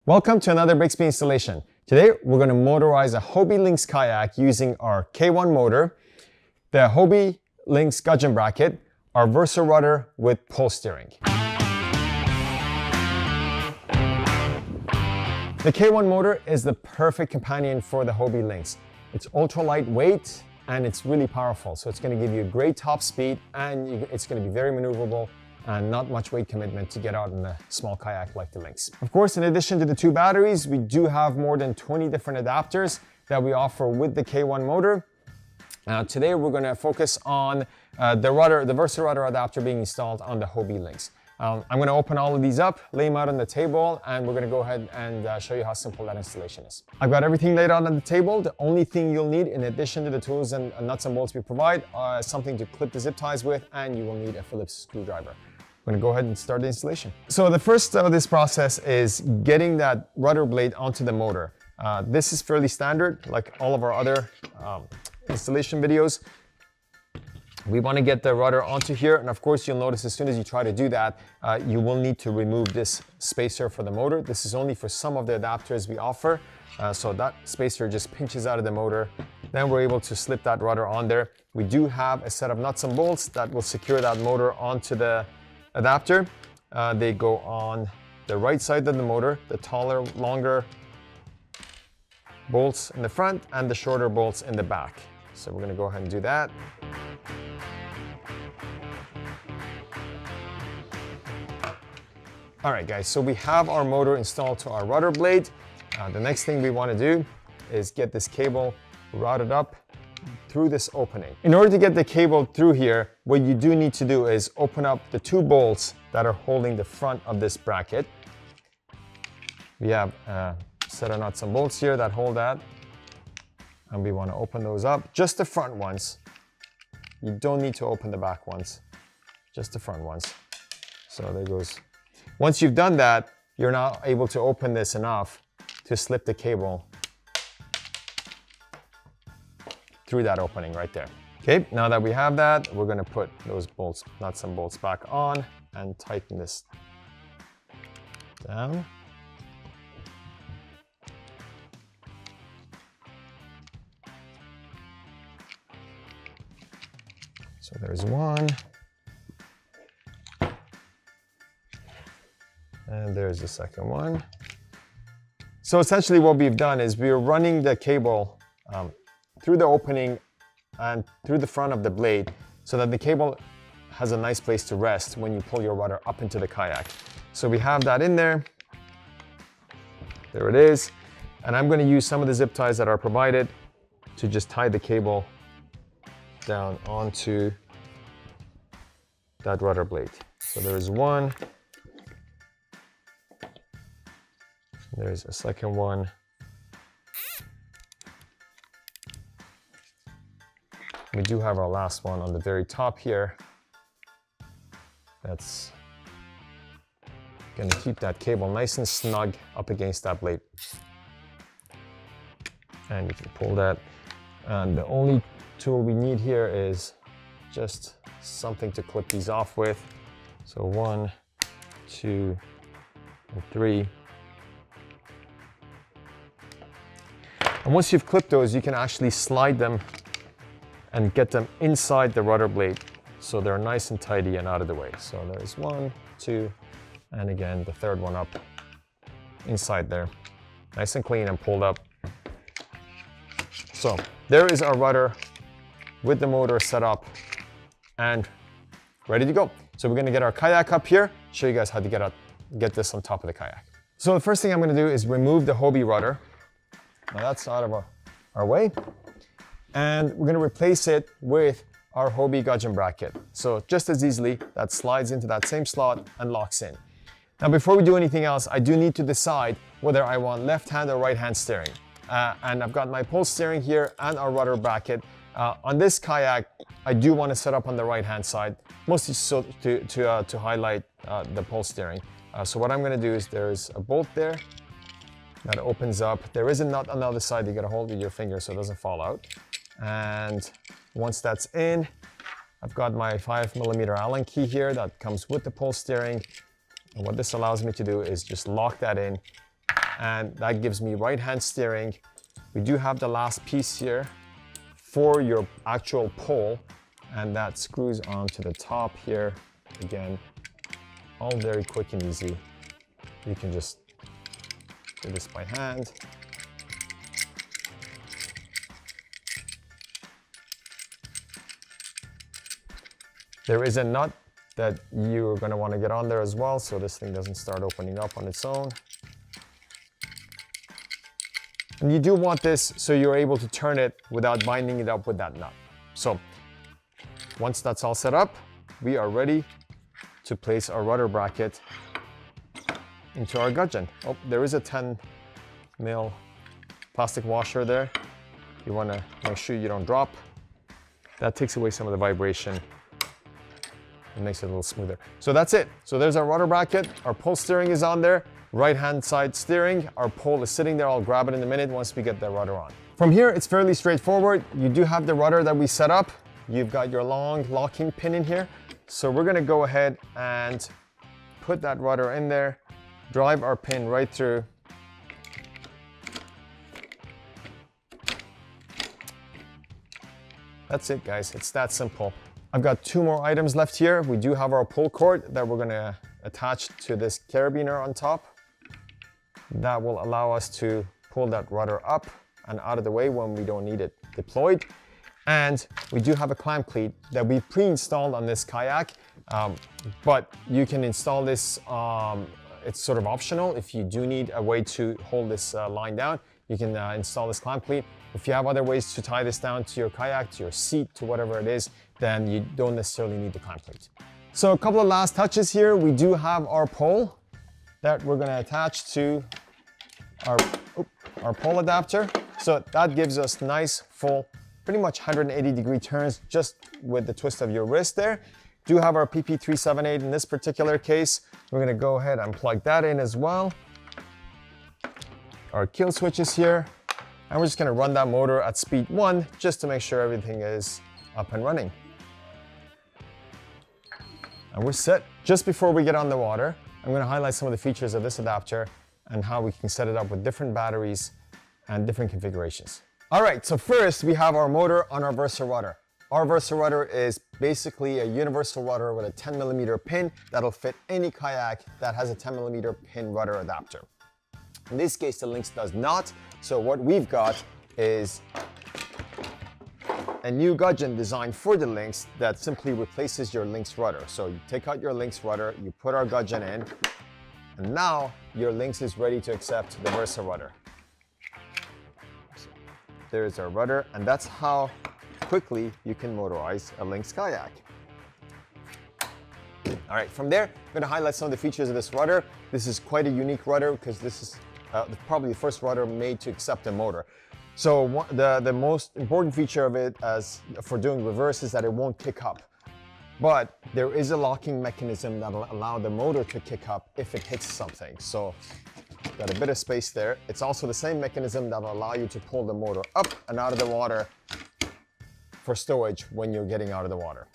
Welcome to another Bixpy installation. Today we're going to motorize a Hobie Lynx kayak using our K1 motor, the Hobie Lynx Gudgeon bracket, our Versa rudder with pull steering. The K1 motor is the perfect companion for the Hobie Lynx. It's ultra lightweight and it's really powerful, so it's going to give you a great top speed and it's going to be very maneuverable and not much weight commitment to get out in a small kayak like the Lynx. Of course, in addition to the two batteries, we do have more than 20 different adapters that we offer with the K1 motor. Today we're going to focus on the Versa rudder adapter being installed on the Hobie Lynx. I'm going to open all of these up, lay them out on the table, and we're going to go ahead and show you how simple that installation is. I've got everything laid out on the table. The only thing you'll need, in addition to the tools and nuts and bolts we provide, something to clip the zip ties with, and you will need a Phillips screwdriver. I'm going to go ahead and start the installation. So the first step of this process is getting that rudder blade onto the motor. This is fairly standard, like all of our other installation videos. We want to get the rudder onto here, and of course you'll notice as soon as you try to do that, you will need to remove this spacer for the motor. This is only for some of the adapters we offer, so that spacer just pinches out of the motor. Then we're able to slip that rudder on there. We do have a set of nuts and bolts that will secure that motor onto the adapter. They go on the right side of the motor, the taller, longer bolts in the front and the shorter bolts in the back. So we're going to go ahead and do that. All right guys, so we have our motor installed to our rudder blade. The next thing we want to do is get this cable routed up through this opening. In order to get the cable through here, what you do need to do is open up the two bolts that are holding the front of this bracket. We have a set of nuts and bolts here that hold that, and we want to open those up. Just the front ones. You don't need to open the back ones, just the front ones. So there goes. Once you've done that, you're now able to open this enough to slip the cable through that opening right there. Okay, now that we have that, we're going to put those bolts, nuts and bolts back on and tighten this down. So there's one. And there's the second one. So essentially what we've done is we're running the cable through the opening and through the front of the blade so that the cable has a nice place to rest when you pull your rudder up into the kayak. So we have that in there. There it is. And I'm going to use some of the zip ties that are provided to just tie the cable down onto that rudder blade. So there's one. There's a second one. We do have our last one on the very top here. That's going to keep that cable nice and snug up against that blade. And you can pull that. And the only tool we need here is just something to clip these off with. So 1, 2, and 3. And once you've clipped those, you can actually slide them and get them inside the rudder blade so they're nice and tidy and out of the way. So there's 1, 2, and again, the third one up inside there. Nice and clean and pulled up. So there is our rudder with the motor set up and ready to go. So we're going to get our kayak up here, show you guys how to get this on top of the kayak. So the first thing I'm going to do is remove the Hobie rudder. Now that's out of our way. And we're going to replace it with our Hobie Gudgeon bracket. So just as easily, that slides into that same slot and locks in. Now before we do anything else, I do need to decide whether I want left hand or right hand steering. And I've got my pull steering here and our rudder bracket. On this kayak, I do want to set up on the right hand side, mostly so to highlight the pull steering. So what I'm going to do is there's a bolt there that opens up. There is a nut on the other side you got to hold with your finger so it doesn't fall out. And once that's in, I've got my 5mm Allen key here that comes with the pull steering. And what this allows me to do is just lock that in and that gives me right-hand steering. We do have the last piece here for your actual pole, and that screws onto the top here. Again, all very quick and easy. You can just do this by hand. There is a nut that you're going to want to get on there as well, so this thing doesn't start opening up on its own. And you do want this so you're able to turn it without binding it up with that nut. So once that's all set up, we are ready to place our rudder bracket into our gudgeon. Oh, there is a 10 mil plastic washer there. You want to make sure you don't drop. That takes away some of the vibration. It makes it a little smoother. So that's it. So there's our rudder bracket. Our pole steering is on there. Right-hand side steering. Our pole is sitting there. I'll grab it in a minute once we get the rudder on. From here, it's fairly straightforward. You do have the rudder that we set up. You've got your long locking pin in here. So we're gonna go ahead and put that rudder in there, drive our pin right through. That's it, guys. It's that simple. I've got 2 more items left here. We do have our pull cord that we're gonna attach to this carabiner on top. That will allow us to pull that rudder up and out of the way when we don't need it deployed. And we do have a clamp cleat that we pre-installed on this kayak, but you can install this, it's sort of optional. If you do need a way to hold this line down, you can install this clamp cleat. If you have other ways to tie this down to your kayak, to your seat, to whatever it is, then you don't necessarily need the clamp cleat. So a couple of last touches here. We do have our pole that we're gonna attach to our pole adapter. So that gives us nice, full, pretty much 180-degree turns just with the twist of your wrist there. Do have our PP378 in this particular case. We're gonna go ahead and plug that in as well. Our kill switches here. And we're just gonna run that motor at speed 1 just to make sure everything is up and running. And we're set. Just before we get on the water, I'm gonna highlight some of the features of this adapter and how we can set it up with different batteries and different configurations. All right, so first we have our motor on our Versa rudder. Our Versa rudder is basically a universal rudder with a 10mm pin that'll fit any kayak that has a 10mm pin rudder adapter. In this case, the Lynx does not. So what we've got is a new gudgeon designed for the Lynx that simply replaces your Lynx rudder. So you take out your Lynx rudder, you put our gudgeon in, and now your Lynx is ready to accept the Versa rudder. So there's our rudder, and that's how quickly you can motorize a Lynx kayak. All right, from there, I'm gonna highlight some of the features of this rudder. This is quite a unique rudder because this is probably the first rudder made to accept a motor. So the most important feature of it for doing reverse is that it won't kick up. But there is a locking mechanism that'll allow the motor to kick up if it hits something. So got a bit of space there. It's also the same mechanism that'll allow you to pull the motor up and out of the water for stowage when you're getting out of the water.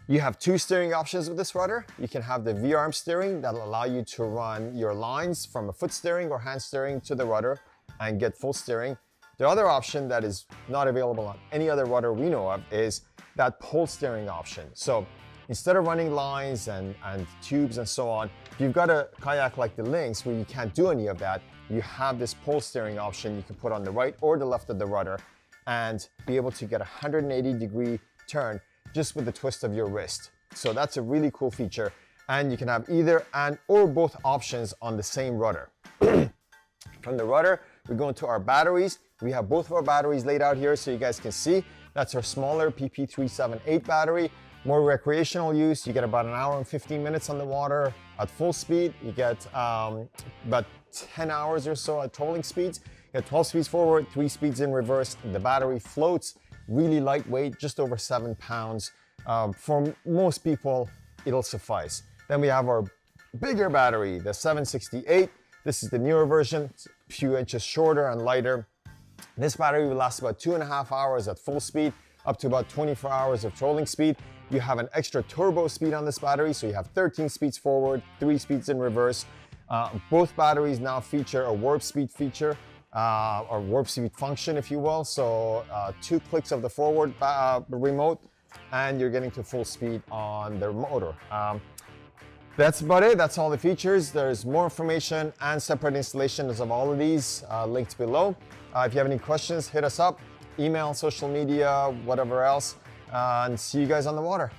You have 2 steering options with this rudder. You can have the V-arm steering that'll allow you to run your lines from a foot steering or hand steering to the rudder and get full steering. The other option that is not available on any other rudder we know of is that pole steering option. So instead of running lines and tubes and so on, if you've got a kayak like the Lynx where you can't do any of that, you have this pole steering option you can put on the right or the left of the rudder and be able to get a 180-degree turn just with the twist of your wrist. So that's a really cool feature. And you can have either and or both options on the same rudder. From the rudder, we go into our batteries. We have both of our batteries laid out here so you guys can see. That's our smaller PP378 battery. More recreational use, you get about 1 hour and 15 minutes on the water at full speed. You get about 10 hours or so at tolling speeds. You get 12 speeds forward, 3 speeds in reverse. The battery floats, really lightweight, just over 7 pounds. For most people, it'll suffice. Then we have our bigger battery, the 768. This is the newer version, it's a few inches shorter and lighter. This battery will last about 2.5 hours at full speed, up to about 24 hours of trolling speed. You have an extra turbo speed on this battery, so you have 13 speeds forward, 3 speeds in reverse. Both batteries now feature a warp speed feature, or warp speed function, if you will. So 2 clicks of the forward remote, and you're getting to full speed on the motor. That's about it. That's all the features. There's more information and separate installations of all of these linked below. If you have any questions, hit us up, email, social media, whatever else, and see you guys on the water.